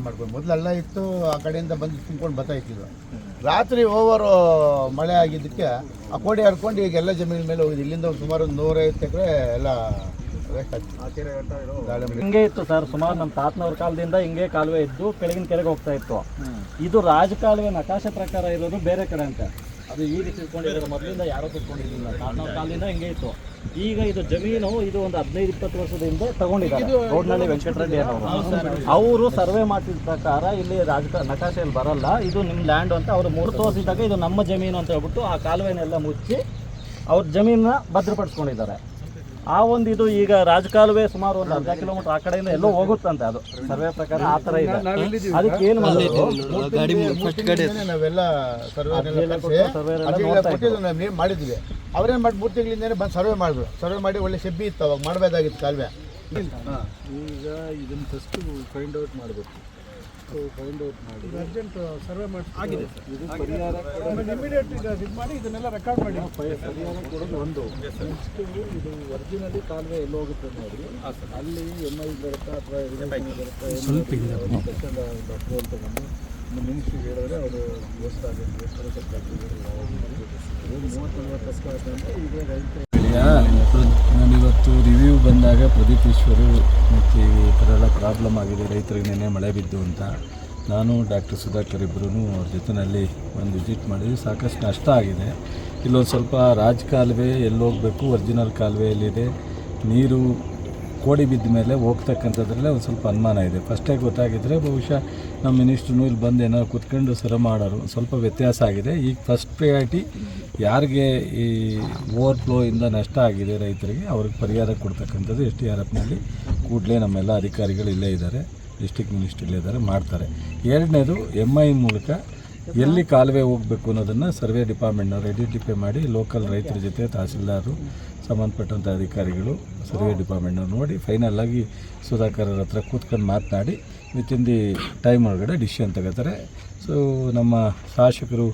ಮಾಡ್ಕೊಂಡು ಮೊದಲು ಹಳ್ಳ ಇತ್ತು, ಆ ಕಡೆಯಿಂದ ಬಂದು ತುಂಬ್ಕೊಂಡು ಬರ್ತಾ ಇತ್ತಿದ್ರು. ರಾತ್ರಿ ಓವರ್ ಮಳೆ ಆಗಿದ್ದಕ್ಕೆ ಆ ಕೋಡಿ ಹರ್ಕೊಂಡು ಈಗ ಎಲ್ಲ ಜಮೀನಿನ ಮೇಲೆ ಹೋಗಿದೆ. ಇಲ್ಲಿಂದ ಸುಮಾರು 150 ಎಕರೆ ಎಲ್ಲ ಹಿಂಗೆ ಇತ್ತು ಸರ್. ಸುಮಾರು ನಮ್ಮ ತಾತನವ್ರ ಕಾಲದಿಂದ ಹಿಂಗೆ ಕಾಲುವೆ ಇದ್ದು ಕೆಳಗಿನ ಕೆರೆಗೆ ಹೋಗ್ತಾ ಇತ್ತು. ಇದು ರಾಜಕಾಲುವೆ ನಕಾಶೆ ಪ್ರಕಾರ ಇರೋದು ಬೇರೆ ಕಡೆ ಅಂತ. ಅದು ಈ ರೀತಿ ತಿಳ್ಕೊಂಡಿದ್ದಾರೆ, ಮೊದಲಿಂದ ಯಾರೋ ತಿಳ್ಕೊಂಡಿರಲಿಲ್ಲ. ತಾತನವ್ರ ಕಾಲದಿಂದ ಹಿಂಗೆ ಇತ್ತು. ಈಗ ಇದು ಜಮೀನು ಇದು ಒಂದು 15-20 ವರ್ಷದ ಹಿಂದೆ ತಗೊಂಡಿದ್ದಾರೆ. ರೋಡ್ನಲ್ಲಿ ವೆಂಕಟರೆಡ್ಡಿ ಅವರು ಸರ್ವೆ ಮಾಡಿದ ಪ್ರಕಾರ ಇಲ್ಲಿ ನಕಾಶೆಯಲ್ಲಿ ಬರಲ್ಲ, ಇದು ನಿಮ್ಮ ಲ್ಯಾಂಡ್ ಅಂತ ಅವರು ಮೂರು ತೋರಿಸಿದಾಗ ಇದು ನಮ್ಮ ಜಮೀನು ಅಂತ ಹೇಳ್ಬಿಟ್ಟು ಆ ಕಾಲುವೆನೆಲ್ಲ ಮುಚ್ಚಿ ಅವ್ರ ಜಮೀನನ್ನ ಭದ್ರಪಡಿಸ್ಕೊಂಡಿದ್ದಾರೆ. ಆ ಒಂದು ಇದು ಈಗ ರಾಜಕಾಲುವೆ ಸುಮಾರು ಒಂದು 10 ಕಿಲೋಮೀಟರ್ ಆ ಕಡೆಯಿಂದ ಎಲ್ಲೋ ಹೋಗುತ್ತಂತೆ. ಅದು ಸರ್ವೆ ಪ್ರಕಾರ ಆ ಥರ ಇದೆ. ಅದಕ್ಕೆ ಏನು ನಾವೆಲ್ಲ ಮಾಡಿದ್ವಿ. ಅವ್ರೇನು ಮಾಡಿ 3 ತಿಂಗಳಿಂದನೇ ಬಂದು ಸರ್ವೆ ಮಾಡಿದ್ರು. ಸರ್ವೆ ಮಾಡಿ ಒಳ್ಳೆ ಶೆಬ್ಬಿ ಇತ್ತು, ಅವಾಗ ಮಾಡಬೇಕಾಗಿತ್ತು ಕಾಲುವೆ. ಈಗ ಇದನ್ನು ಫಸ್ಟು ಫೈಂಡ್ ಔಟ್ ಮಾಡಬೇಕು. ಫೈಂಡ್ ಔಟ್ ಮಾಡಿ ಅರ್ಜೆಂಟ್ ಸರ್ವೆ ಮಾಡಿ ಆಗಿದೆ ಸರ್. ಇದು ಪರಿಹಾರ ಇಮಿಡಿಯೇಟ್ ಇದು ಮಾಡಿ ಇದನ್ನೆಲ್ಲ ರೆಕಾರ್ಡ್ ಮಾಡಿ ಪರಿಹಾರ ಕೊಡೋದು ಒಂದು. ನೆಕ್ಸ್ಟ್ ಇದು ಒರಿಜಿನಲಿ ಕಾಲುವೆ ಎಲ್ಲ ಹೋಗುತ್ತೆ ನೋಡಿ, ಅಲ್ಲಿ MI ಬರುತ್ತಾ ಅಥವಾ ಬರುತ್ತಾ ಸ್ವಲ್ಪ ಅಪ್ರೂವಲ್ ತಗೊಂಡು ಮಿನಿಸ್ಟ್ರಿಗೆ ಹೇಳಿದ್ರೆ ಅವರು ವ್ಯವಸ್ಥೆ ಆಗುತ್ತೆ. 30-40 ವರ್ಷ ಆದಂತೆ ಈಗ ರೈತ ನಾನಿವತ್ತು ರಿವ್ಯೂ ಬಂದಾಗ ಪ್ರದೀಪ್ ಈಶ್ವರು ಮತ್ತು ಈ ಥರ ಎಲ್ಲ ಪ್ರಾಬ್ಲಮ್ ಆಗಿದೆ ರೈತರಿಗೆ ನೆನ್ನೆ ಮಳೆ ಬಿದ್ದು ಅಂತ ನಾನು ಡಾಕ್ಟರ್ ಸುಧಾಕರ್ ಇಬ್ಬರೂ ಅವ್ರ ಜೊತೆಯಲ್ಲಿ ಒಂದು ವಿಸಿಟ್ ಮಾಡಿದ್ವಿ. ಸಾಕಷ್ಟು ನಷ್ಟ ಆಗಿದೆ. ಇಲ್ಲೊಂದು ಸ್ವಲ್ಪ ರಾಜಕಾಲುವೆ ಎಲ್ಲೋಗಬೇಕು, ಒರಿಜಿನಲ್ ಕಾಲುವೆ ಎಲ್ಲಿದೆ, ನೀರು ಕೋಡಿ ಬಿದ್ದ ಮೇಲೆ ಹೋಗ್ತಕ್ಕಂಥದ್ರಲ್ಲೇ ಒಂದು ಸ್ವಲ್ಪ ಅನುಮಾನ ಇದೆ. ಫಸ್ಟೇ ಗೊತ್ತಾಗಿದ್ದರೆ ಬಹುಶಃ ನಮ್ಮ ಮಿನಿಸ್ಟ್ರೂ ಇಲ್ಲಿ ಬಂದು ಏನೋ ಕೂತ್ಕೊಂಡು ಸರ ಮಾಡೋರು. ಸ್ವಲ್ಪ ವ್ಯತ್ಯಾಸ ಆಗಿದೆ. ಈಗ ಫಸ್ಟ್ ಪ್ರಯಾರಿಟಿ ಯಾರಿಗೆ ಈ ಓವರ್ಫ್ಲೋಯಿಂದ ನಷ್ಟ ಆಗಿದೆ ರೈತರಿಗೆ ಅವ್ರಿಗೆ ಪರಿಹಾರ ಕೊಡ್ತಕ್ಕಂಥದ್ದು SDRFನಲ್ಲಿ ಕೂಡಲೇ ನಮ್ಮೆಲ್ಲ ಅಧಿಕಾರಿಗಳು ಇಲ್ಲೇ ಇದ್ದಾರೆ, ಡಿಸ್ಟ್ರಿಕ್ಟ್ ಮಿನಿಸ್ಟ್ರ್ ಇಲ್ಲೇ ಇದ್ದಾರೆ, ಮಾಡ್ತಾರೆ. ಎರಡನೇದು MI ಮೂಲಕ ಎಲ್ಲಿ ಕಾಲುವೆ ಹೋಗಬೇಕು ಅನ್ನೋದನ್ನು ಸರ್ವೆ ಡಿಪಾರ್ಟ್ಮೆಂಟ್ನವ್ರು ಐಡೆಂಟಿಫೈ ಮಾಡಿ ಲೋಕಲ್ ರೈತರ ಜೊತೆ ತಹಸೀಲ್ದಾರು ಸಂಬಂಧಪಟ್ಟಂಥ ಅಧಿಕಾರಿಗಳು ಸರ್ವೆ ಡಿಪಾರ್ಟ್ಮೆಂಟ್ನವ್ರು ನೋಡಿ ಫೈನಲ್ ಆಗಿ ಸುಧಾಕರ್ ಹತ್ರ ಕೂತ್ಕೊಂಡು ಮಾತನಾಡಿ ವಿತಿನ್ ದಿ ಟೈಮ್ ಒಳಗಡೆ ಡಿಸಿಷನ್ ತಗೋತಾರೆ. ಸೊ ನಮ್ಮ ಶಾಸಕರು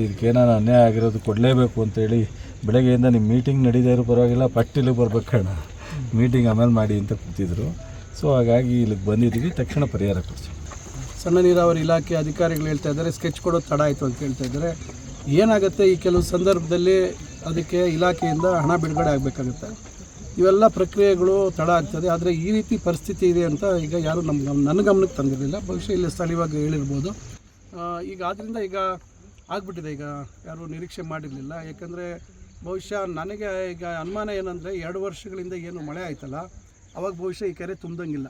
ಇದಕ್ಕೇನಾರು ಅನ್ಯಾಯ ಆಗಿರೋದು ಕೊಡಲೇಬೇಕು ಅಂತೇಳಿ ಬೆಳಗ್ಗೆಯಿಂದ ನಿಮ್ಮ ಮೀಟಿಂಗ್ ನಡೀದೇ ಇರೋ ಪರವಾಗಿಲ್ಲ, ಪಟ್ಟಿಲಿ ಬರ್ಬೇಕಣ್ಣ, ಮೀಟಿಂಗ್ ಆಮೇಲೆ ಮಾಡಿ ಅಂತ ಕೂತಿದ್ರು. ಸೊ ಹಾಗಾಗಿ ಇಲ್ಲಿಗೆ ಬಂದಿದ್ದೀವಿ, ತಕ್ಷಣ ಪರಿಹಾರ ಕೊಡ್ತೀವಿ. ಸಣ್ಣ ನೀರಾವರಿ ಇಲಾಖೆ ಅಧಿಕಾರಿಗಳು ಹೇಳ್ತಾ ಇದ್ದಾರೆ ಸ್ಕೆಚ್ ಕೊಡೋದು ತಡ ಆಯಿತು ಅಂತ ಹೇಳ್ತಾ ಇದ್ದಾರೆ. ಏನಾಗುತ್ತೆ, ಈ ಕೆಲವು ಸಂದರ್ಭದಲ್ಲಿ ಅದಕ್ಕೆ ಇಲಾಖೆಯಿಂದ ಹಣ ಬಿಡುಗಡೆ ಆಗಬೇಕಾಗುತ್ತೆ. ಇವೆಲ್ಲ ಪ್ರಕ್ರಿಯೆಗಳು ತಡ ಆಗ್ತದೆ. ಆದರೆ ಈ ರೀತಿ ಪರಿಸ್ಥಿತಿ ಇದೆ ಅಂತ ಈಗ ಯಾರು ನನ್ನ ಗಮನಕ್ಕೆ ತಂದಿರಲಿಲ್ಲ. ಬಹುಶಃ ಇಲ್ಲಿ ಸ್ಥಳೀಯವಾಗಿ ಹೇಳಿರ್ಬೋದು. ಈಗ ಆದ್ದರಿಂದ ಈಗ ಆಗಿಬಿಟ್ಟಿದೆ. ಈಗ ಯಾರು ನಿರೀಕ್ಷೆ ಮಾಡಿರಲಿಲ್ಲ. ಯಾಕಂದರೆ ಬಹುಶಃ ನನಗೆ ಈಗ ಅನುಮಾನ ಏನಂದರೆ 2 ವರ್ಷಗಳಿಂದ ಏನು ಮಳೆ ಆಯ್ತಲ್ಲ, ಅವಾಗ ಬಹುಶಃ ಈ ಕೆರೆ ತುಂಬ್ದಂಗಿಲ್ಲ.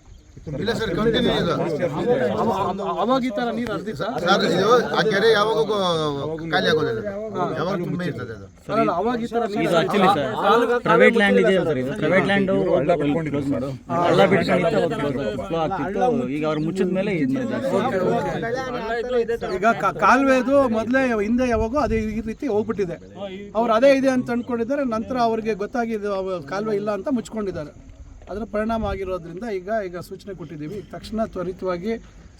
ಅವಾಗ ಈ ಥರ ನೀರು ಹರಿದಿತ್ತು. ಅವಾಗ ಈ ಥರ ಪ್ರೈವೇಟ್ ಲ್ಯಾಂಡ್ ಇದೆ ಸರ್. ಇದು ಪ್ರೈವೇಟ್ ಲ್ಯಾಂಡ್ ಹಳ್ಳ ಬಿಟ್ಕೊಂಡು ಆಗ್ತಿತ್ತು. ಈಗ ಅವ್ರು ಮುಚ್ಚಿದ ಮೇಲೆ ಈಗ ಕಾಲುವೆದು ಮೊದಲೇ ಹಿಂದೆ ಯಾವಾಗೋ ಅದೇ ಈ ರೀತಿ ಹೋಗ್ಬಿಟ್ಟಿದೆ. ಅವ್ರು ಅದೇ ಇದೆ ಅಂತ ಅಂದ್ಕೊಂಡಿದ್ದಾರೆ. ನಂತರ ಅವ್ರಿಗೆ ಗೊತ್ತಾಗಿದ್ದು ಕಾಲುವೆ ಇಲ್ಲ ಅಂತ ಮುಚ್ಕೊಂಡಿದ್ದಾರೆ. ಅದರ ಪರಿಣಾಮ ಆಗಿರೋದ್ರಿಂದ ಈಗ ಸೂಚನೆ ಕೊಟ್ಟಿದ್ದೀವಿ. ತಕ್ಷಣ ತ್ವರಿತವಾಗಿ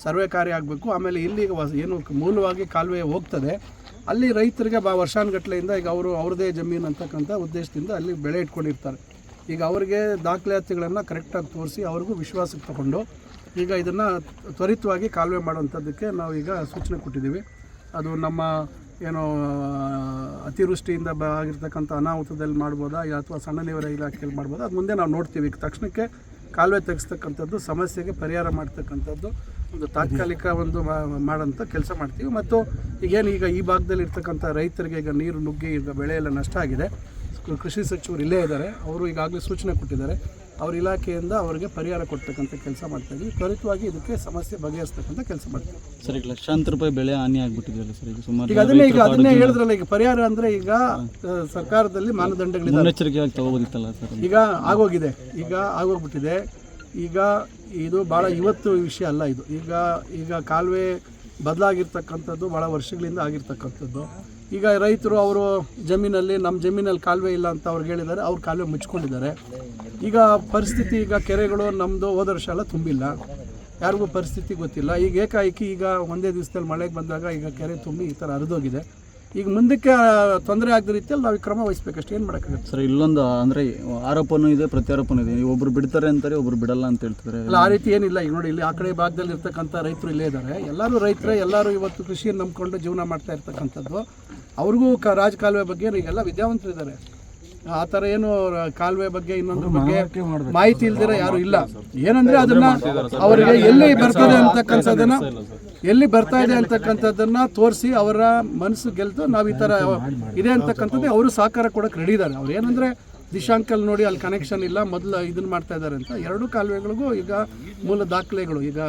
ಸರ್ವೆ ಕಾರ್ಯ ಆಗಬೇಕು. ಆಮೇಲೆ ಇಲ್ಲಿ ಏನು ಮೂಲವಾಗಿ ಕಾಲುವೆ ಹೋಗ್ತದೆ ಅಲ್ಲಿ ರೈತರಿಗೆ ವರ್ಷಾನುಗಟ್ಟಲೆಯಿಂದ ಈಗ ಅವ್ರದ್ದೇ ಜಮೀನು ಅಂತಕ್ಕಂಥ ಉದ್ದೇಶದಿಂದ ಅಲ್ಲಿ ಬೆಳೆ ಇಟ್ಕೊಂಡಿರ್ತಾರೆ. ಈಗ ಅವರಿಗೆ ದಾಖಲಾತಿಗಳನ್ನು ಕರೆಕ್ಟಾಗಿ ತೋರಿಸಿ ಅವ್ರಿಗೂ ವಿಶ್ವಾಸಕ್ಕೆ ತಗೊಂಡು ಈಗ ಇದನ್ನು ತ್ವರಿತವಾಗಿ ಕಾಲುವೆ ಮಾಡುವಂಥದ್ದಕ್ಕೆ ನಾವು ಈಗ ಸೂಚನೆ ಕೊಟ್ಟಿದ್ದೀವಿ. ಅದು ನಮ್ಮ ಏನೋ ಅತಿವೃಷ್ಟಿಯಿಂದ ಆಗಿರ್ತಕ್ಕಂಥ ಅನಾಹುತದಲ್ಲಿ ಮಾಡ್ಬೋದಾ ಅಥವಾ ಸಣ್ಣ ನೀರಾವರಿ ಇಲಾಖೆಯಲ್ಲಿ ಮಾಡ್ಬೋದಾ, ಅದು ಮುಂದೆ ನಾವು ನೋಡ್ತೀವಿ. ತಕ್ಷಣಕ್ಕೆ ಕಾಲುವೆ ತೆಗೆಸ್ತಕ್ಕಂಥದ್ದು, ಸಮಸ್ಯೆಗೆ ಪರಿಹಾರ ಮಾಡ್ತಕ್ಕಂಥದ್ದು ಒಂದು ತಾತ್ಕಾಲಿಕ ಒಂದು ಮಾಡೋಂಥ ಕೆಲಸ ಮಾಡ್ತೀವಿ. ಮತ್ತು ಈಗ ಈ ಭಾಗದಲ್ಲಿ ಇರ್ತಕ್ಕಂಥ ರೈತರಿಗೆ ಈಗ ನೀರು ನುಗ್ಗಿ ಈಗ ಬೆಳೆ ಎಲ್ಲ ನಷ್ಟ ಆಗಿದೆ. ಕೃಷಿ ಸಚಿವರು ಇಲ್ಲೇ ಇದ್ದಾರೆ. ಅವರು ಈಗಾಗಲೇ ಸೂಚನೆ ಕೊಟ್ಟಿದ್ದಾರೆ. ಅವ್ರ ಇಲಾಖೆಯಿಂದ ಅವರಿಗೆ ಪರಿಹಾರ ಕೊಡ್ತಕ್ಕಂಥ ಕೆಲಸ ಮಾಡ್ತಾಯಿದ್ವಿ. ತ್ವರಿತವಾಗಿ ಇದಕ್ಕೆ ಸಮಸ್ಯೆ ಬಗೆಹರಿಸ್ತಕ್ಕಂಥ ಕೆಲಸ ಮಾಡ್ತೀವಿ. ಸರ್, ಈಗ ಲಕ್ಷಾಂತರ ರೂಪಾಯಿ ಬೆಳೆ ಹಾನಿ ಆಗಿಬಿಟ್ಟಿದೆಯಲ್ಲ ಸರ್. ಈಗ ಸುಮಾರು ಈಗ ಅದನ್ನೇ ಹೇಳಿದ್ರಲ್ಲ, ಈಗ ಪರಿಹಾರ ಅಂದರೆ ಈಗ ಸರ್ಕಾರದಲ್ಲಿ ಮಾನದಂಡಗಳಿದೆ, ಮುನ್ನೆಚ್ಚರಿಕೆಯಾಗಿ ತಗೋಬೋದಿತ್ತಲ್ಲ ಸರ್. ಈಗ ಆಗೋಗಿದೆ, ಈಗ ಆಗೋಗ್ಬಿಟ್ಟಿದೆ. ಈಗ ಇದು ಭಾಳ ಇವತ್ತು ವಿಷಯ ಅಲ್ಲ. ಇದು ಈಗ ಕಾಲುವೆ ಬದಲಾಗಿರ್ತಕ್ಕಂಥದ್ದು ಭಾಳ ವರ್ಷಗಳಿಂದ ಆಗಿರ್ತಕ್ಕಂಥದ್ದು. ಈಗ ರೈತರು ಅವರು ಜಮೀನಲ್ಲಿ ನಮ್ಮ ಜಮೀನಲ್ಲಿ ಕಾಲುವೆ ಇಲ್ಲ ಅಂತ ಅವ್ರಿಗೆ ಹೇಳಿದ್ದಾರೆ. ಅವ್ರು ಕಾಲುವೆ ಮುಚ್ಕೊಂಡಿದ್ದಾರೆ. ಈಗ ಪರಿಸ್ಥಿತಿ ಈಗ ಕೆರೆಗಳು ನಮ್ಮದು ಹೋದ ವರ್ಷ ಎಲ್ಲ ತುಂಬಿಲ್ಲ, ಯಾರಿಗೂ ಪರಿಸ್ಥಿತಿ ಗೊತ್ತಿಲ್ಲ. ಈಗ ಏಕಾಏಕಿ ಈಗ ಒಂದೇ ದಿವಸದಲ್ಲಿ ಮಳೆಗೆ ಬಂದಾಗ ಈಗ ಕೆರೆ ತುಂಬಿ ಈ ಥರ ಹರಿದೋಗಿದೆ. ಈಗ ಮುಂದಕ್ಕೆ ತೊಂದರೆ ಆಗದ ರೀತಿಯಲ್ಲಿ ನಾವು ಕ್ರಮ ವಹಿಸ್ಬೇಕಷ್ಟೇ, ಏನು ಮಾಡೋಕ್ಕಾಗುತ್ತೆ. ಸರ್ ಇಲ್ಲೊಂದು ಅಂದರೆ ಆರೋಪನೂ ಇದೆ, ಪ್ರತ್ಯಾರೋಪನೂ ಇದೆ. ಒಬ್ರು ಬಿಡ್ತಾರೆ ಅಂತಾರೆ, ಒಬ್ರು ಬಿಡಲ್ಲ ಅಂತ ಹೇಳ್ತಾರೆ. ಅಲ್ಲ, ಆ ರೀತಿ ಏನಿಲ್ಲ. ಈಗ ನೋಡಿ, ಇಲ್ಲಿ ಆ ಕಡೆ ಭಾಗದಲ್ಲಿ ಇರ್ತಕ್ಕಂಥ ರೈತರು ಇಲ್ಲೇ ಇದ್ದಾರೆ. ಎಲ್ಲರೂ ರೈತರೇ, ಎಲ್ಲರೂ ಇವತ್ತು ಕೃಷಿಯನ್ನು ನಂಬ್ಕೊಂಡು ಜೀವನ ಮಾಡ್ತಾ ಇರ್ತಕ್ಕಂಥದ್ದು. ಅವ್ರಿಗೂ ರಾಜಕಾಲುವೆ ಬಗ್ಗೆ ಈಗೆಲ್ಲ ವಿದ್ಯಾವಂತರಿದ್ದಾರೆ. ಆ ಥರ ಏನು ಕಾಲುವೆ ಬಗ್ಗೆ ಇನ್ನೊಂದ್ರ ಬಗ್ಗೆ ಮಾಹಿತಿ ಇಲ್ದಿರ ಯಾರು ಇಲ್ಲ. ಏನಂದ್ರೆ ಅದನ್ನ ಅವರಿಗೆ ಎಲ್ಲಿ ಬರ್ತದೆ ಅಂತಕ್ಕಂಥದ್ದನ್ನ, ಎಲ್ಲಿ ಬರ್ತಾ ಇದೆ ಅಂತಕ್ಕಂಥದ್ದನ್ನ ತೋರಿಸಿ ಅವರ ಮನಸ್ಸು ಗೆಲ್ತು ನಾವು ಈ ಥರ ಇದೆ ಅಂತಕ್ಕಂಥದ್ದು ಅವರು ಸಹಕಾರ ಕೊಡೋಕೆ ರೆಡಿ ಇದ್ದಾರೆ. ಅವ್ರು ಏನಂದರೆ ದಿಶಾಂಕಲ್ ನೋಡಿ ಅಲ್ಲಿ ಕನೆಕ್ಷನ್ ಇಲ್ಲ, ಮೊದಲು ಇದನ್ನು ಮಾಡ್ತಾ ಇದ್ದಾರೆ ಅಂತ. ಎರಡೂ ಕಾಲುವೆಗಳಿಗೂ ಈಗ ಮೂಲ ದಾಖಲೆಗಳು, ಈಗ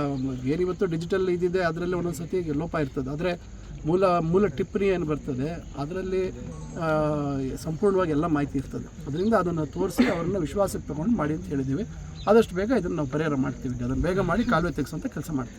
ಏನಿವತ್ತು ಡಿಜಿಟಲ್ ಇದಿದೆ ಅದರಲ್ಲಿ ಒಂದೊಂದು ಸತಿ ಲೋಪ ಇರ್ತದೆ. ಆದರೆ ಮೂಲ ಟಿಪ್ಪಣಿ ಏನು ಬರ್ತದೆ ಅದರಲ್ಲಿ ಸಂಪೂರ್ಣವಾಗಿ ಎಲ್ಲ ಮಾಹಿತಿ ಇರ್ತದೆ. ಅದರಿಂದ ಅದನ್ನು ತೋರಿಸಿ ಅವ್ರನ್ನ ವಿಶ್ವಾಸಕ್ಕೆ ತೊಗೊಂಡು ಮಾಡಿ ಅಂತ ಹೇಳಿದ್ದೀವಿ. ಆದಷ್ಟು ಬೇಗ ಇದನ್ನು ನಾವು ಪರಿಹಾರ ಮಾಡ್ತೀವಿ. ಅದನ್ನು ಬೇಗ ಮಾಡಿ ಕಾಲುವೆ ತೆಗೆಸೋಂಥ ಕೆಲಸ ಮಾಡ್ತೀವಿ.